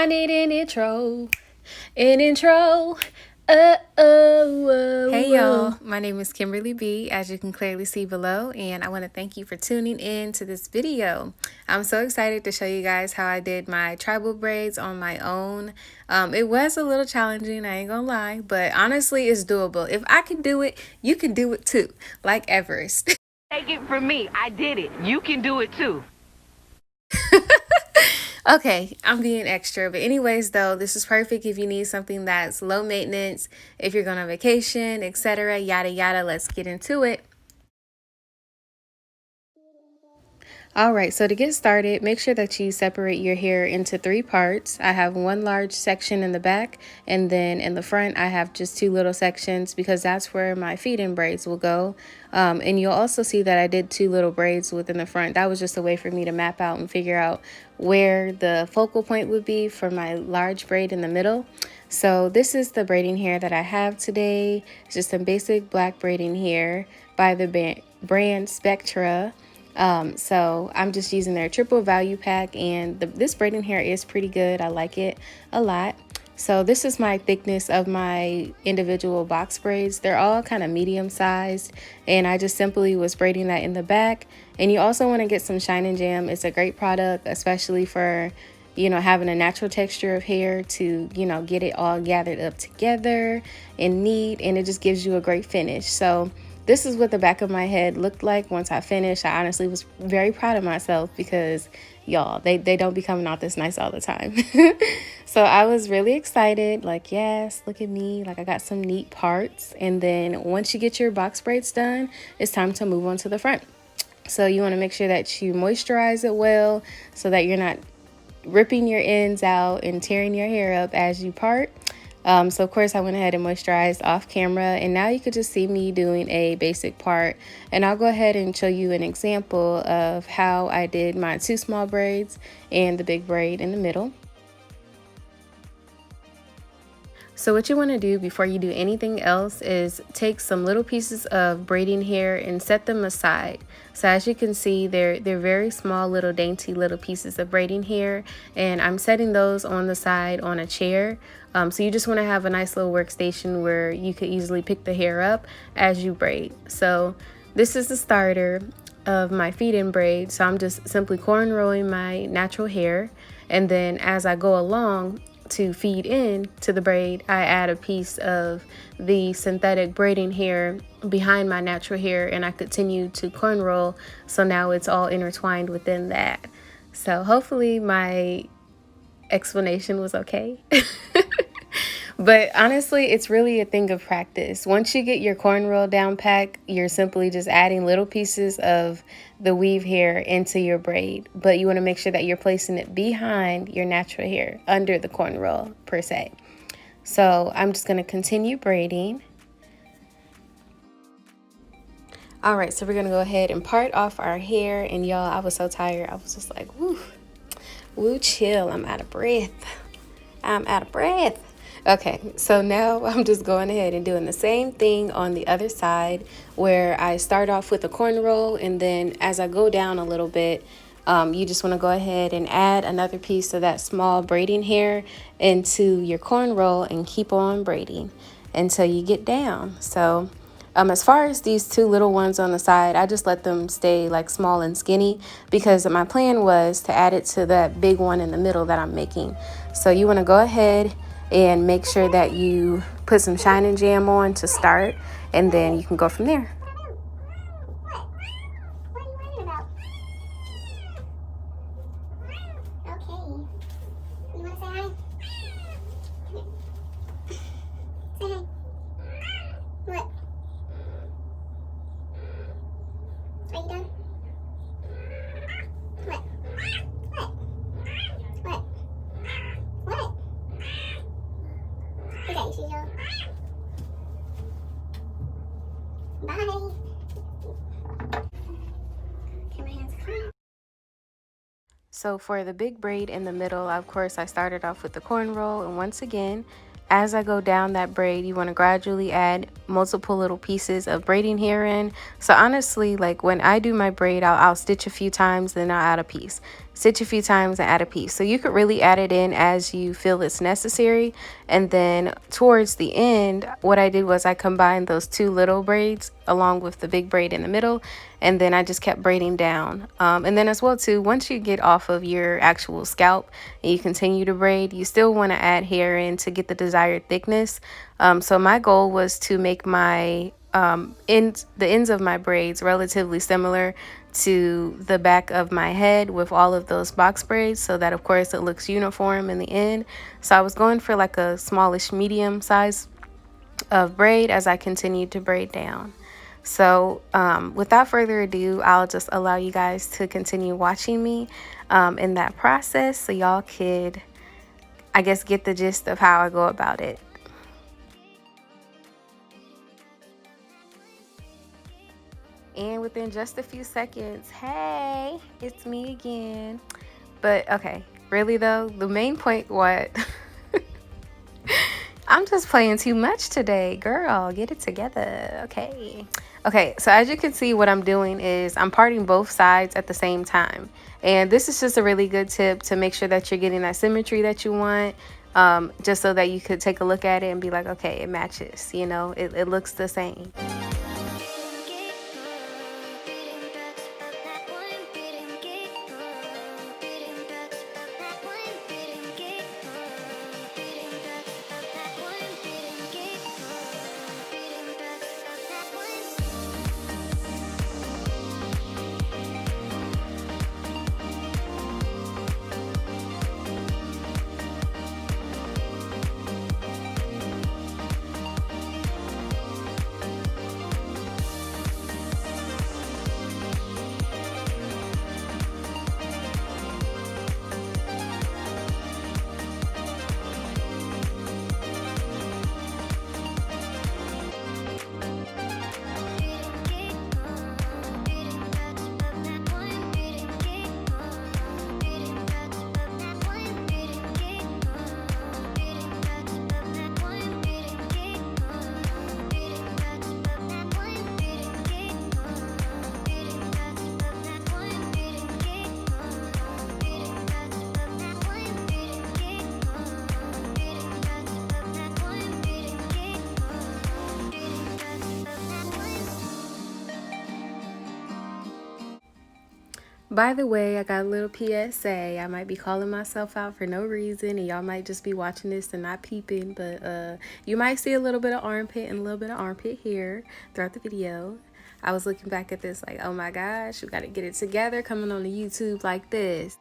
I need an intro. An intro. Hey y'all, my name is Kimberly B, as you can clearly see below, and I want to thank you for tuning in to this video. I'm so excited to show you guys how I did my tribal braids on my own. It was a little challenging, I ain't gonna lie, but honestly it's doable. If I can do it, you can do it too, like Everest. Take it from me, I did it. You can do it too. Okay, I'm being extra, but anyways though, this is perfect if you need something that's low maintenance, if you're going on vacation, etc., yada yada. Let's get into it. Alright, so to get started, make sure that you separate your hair into 3 parts. I have one large section in the back, and then in the front I have just 2 little sections because that's where my feed-in braids will go. And you'll also see that I did 2 little braids within the front. That was just a way for me to map out and figure out where the focal point would be for my large braid in the middle. So this is the braiding hair that I have today. It's just some basic black braiding hair by the brand Spectra. So I'm just using their triple value pack, and this braiding hair is pretty good. I like it a lot. So this is my thickness of my individual box braids. They're all kind of medium sized, and I just simply was braiding that in the back. And you also want to get some Shine and Jam. It's a great product, especially for, you know, having a natural texture of hair to, you know, get it all gathered up together and neat, and it just gives you a great finish. So this is what the back of my head looked like once I finished. I honestly was very proud of myself because, y'all, they don't be coming out this nice all the time. So I was really excited. Like, yes, look at me. Like, I got some neat parts. And then once you get your box braids done, it's time to move on to the front. So you want to make sure that you moisturize it well so that you're not ripping your ends out and tearing your hair up as you part. So of course I went ahead and moisturized off camera, and now you could just see me doing a basic part, and I'll go ahead and show you an example of how I did my 2 small braids and the big braid in the middle. So what you want to do before you do anything else is take some little pieces of braiding hair and set them aside. So as you can see, they're very small, little dainty little pieces of braiding hair, and I'm setting those on the side on a chair. So you just want to have a nice little workstation where you could easily pick the hair up as you braid. So this is the starter of my feed-in braid. So I'm just simply cornrowing my natural hair, and then as I go along to feed in to the braid, I add a piece of the synthetic braiding hair behind my natural hair, and I continue to cornrow, so now it's all intertwined within that. So hopefully my explanation was okay. But honestly, it's really a thing of practice. Once you get your cornrow down pat, you're simply just adding little pieces of the weave hair into your braid. But you want to make sure that you're placing it behind your natural hair, under the cornrow per se. So I'm just going to continue braiding. All right, so we're going to go ahead and part off our hair. And y'all, I was so tired. I was just like, woo, chill. I'm out of breath. Okay, so now I'm just going ahead and doing the same thing on the other side, where I start off with a cornrow, and then as I go down a little bit, you just want to go ahead and add another piece of that small braiding hair into your cornrow and keep on braiding until you get down. So as far as these 2 little ones on the side, I just let them stay like small and skinny because my plan was to add it to that big one in the middle that I'm making. So you want to go ahead and make sure that you put some Shine and Jam on to start, and then you can go from there. Bye. So for the big braid in the middle, of course, I started off with the cornrow, and once again, as I go down that braid, you want to gradually add multiple little pieces of braiding hair in. So honestly, like when I do my braid, I'll stitch a few times, then I'll add a piece. stitch a few times and add a piece. So you could really add it in as you feel it's necessary. And then towards the end, what I did was I combined those two little braids along with the big braid in the middle, and then I just kept braiding down. And then as well too, once you get off of your actual scalp and you continue to braid, you still want to add hair in to get the desired thickness. So my goal was to make my the ends of my braids relatively similar to the back of my head with all of those box braids, so that of course it looks uniform in the end. So I was going for like a smallish medium size of braid as I continued to braid down. So without further ado, I'll just allow you guys to continue watching me in that process, so y'all could, I guess, get the gist of how I go about it. And within just a few seconds, hey, it's me again. But okay, really though, the main point, what? I'm just playing too much today, girl. Get it together, okay? Okay, so as you can see, what I'm doing is I'm parting both sides at the same time. And this is just a really good tip to make sure that you're getting that symmetry that you want, just so that you could take a look at it and be like, okay, it matches, you know, it looks the same. By the way, I got a little PSA. I might be calling myself out for no reason, and y'all might just be watching this and not peeping, but you might see a little bit of armpit and a little bit of armpit hair throughout the video. I was looking back at this like, oh my gosh, we gotta get it together coming on the YouTube like this.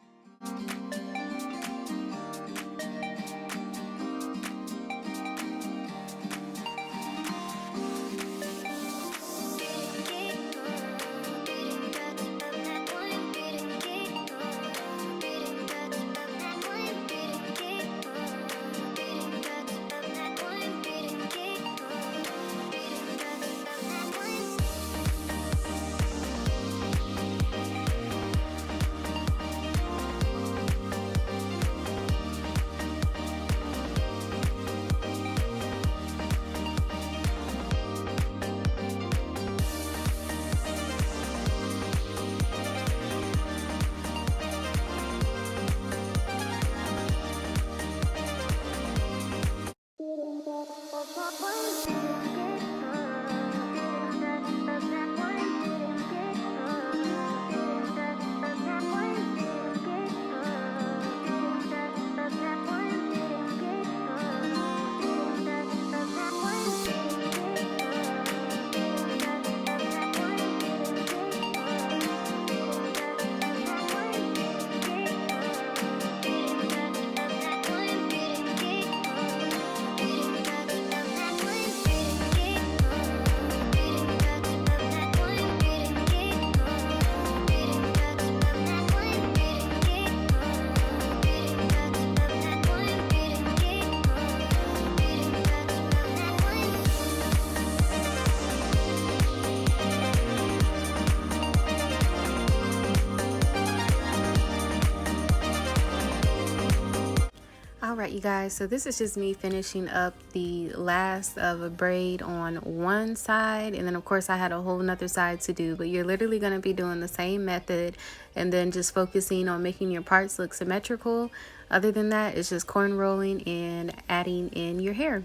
Alright, you guys, so this is just me finishing up the last of a braid on one side, and then of course I had a whole nother side to do, but you're literally going to be doing the same method and then just focusing on making your parts look symmetrical. Other than that, it's just corn rolling and adding in your hair.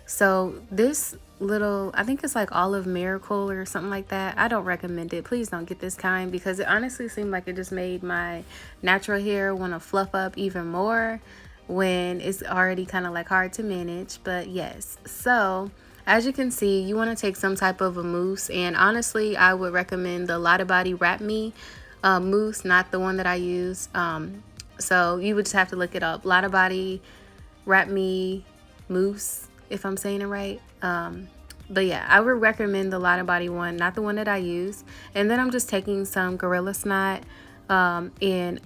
So this little, I think it's like olive miracle or something like that. I don't recommend it. Please don't get this kind, because it honestly seemed like it just made my natural hair want to fluff up even more when it's already kind of like hard to manage. But yes, so as you can see, you want to take some type of a mousse, and honestly I would recommend the Lotta Body Wrap Me mousse, not the one that I use. So you would just have to look it up, Lotta Body Wrap Me Mousse, if I'm saying it right. But yeah, I would recommend the Lotta Body one, not the one that I use. And then I'm just taking some Gorilla Snot, and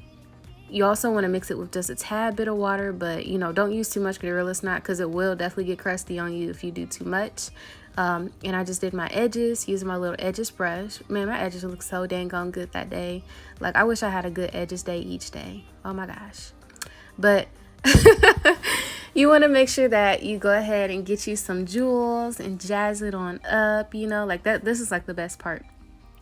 you also want to mix it with just a tad bit of water, but you know, don't use too much Gorilla Snot because it will definitely get crusty on you if you do too much. And I just did my edges using my little edges brush. Man, my edges look so dang on good that day. Like, I wish I had a good edges day each day. Oh my gosh. But you want to make sure that you go ahead and get you some jewels and jazz it on up, you know, like that. This is like the best part,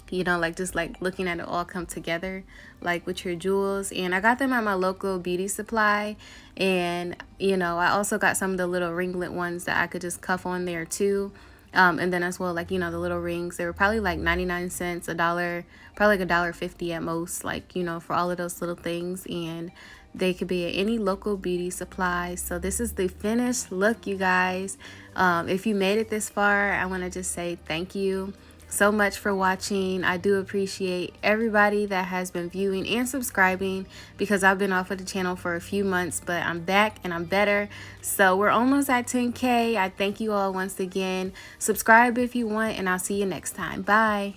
you know, like just like looking at it all come together, like with your jewels. And I got them at my local beauty supply, and you know, I also got some of the little ringlet ones that I could just cuff on there too. And then as well, like, you know, the little rings, they were probably like 99 cents, $1, probably like $1.50 at most, like, you know, for all of those little things. And they could be at any local beauty supply. So this is the finished look, you guys. If you made it this far, I want to just say thank you so much for watching. I do appreciate everybody that has been viewing and subscribing, because I've been off of the channel for a few months, but I'm back and I'm better. So we're almost at 10K. I thank you all once again. Subscribe if you want, and I'll see you next time. Bye.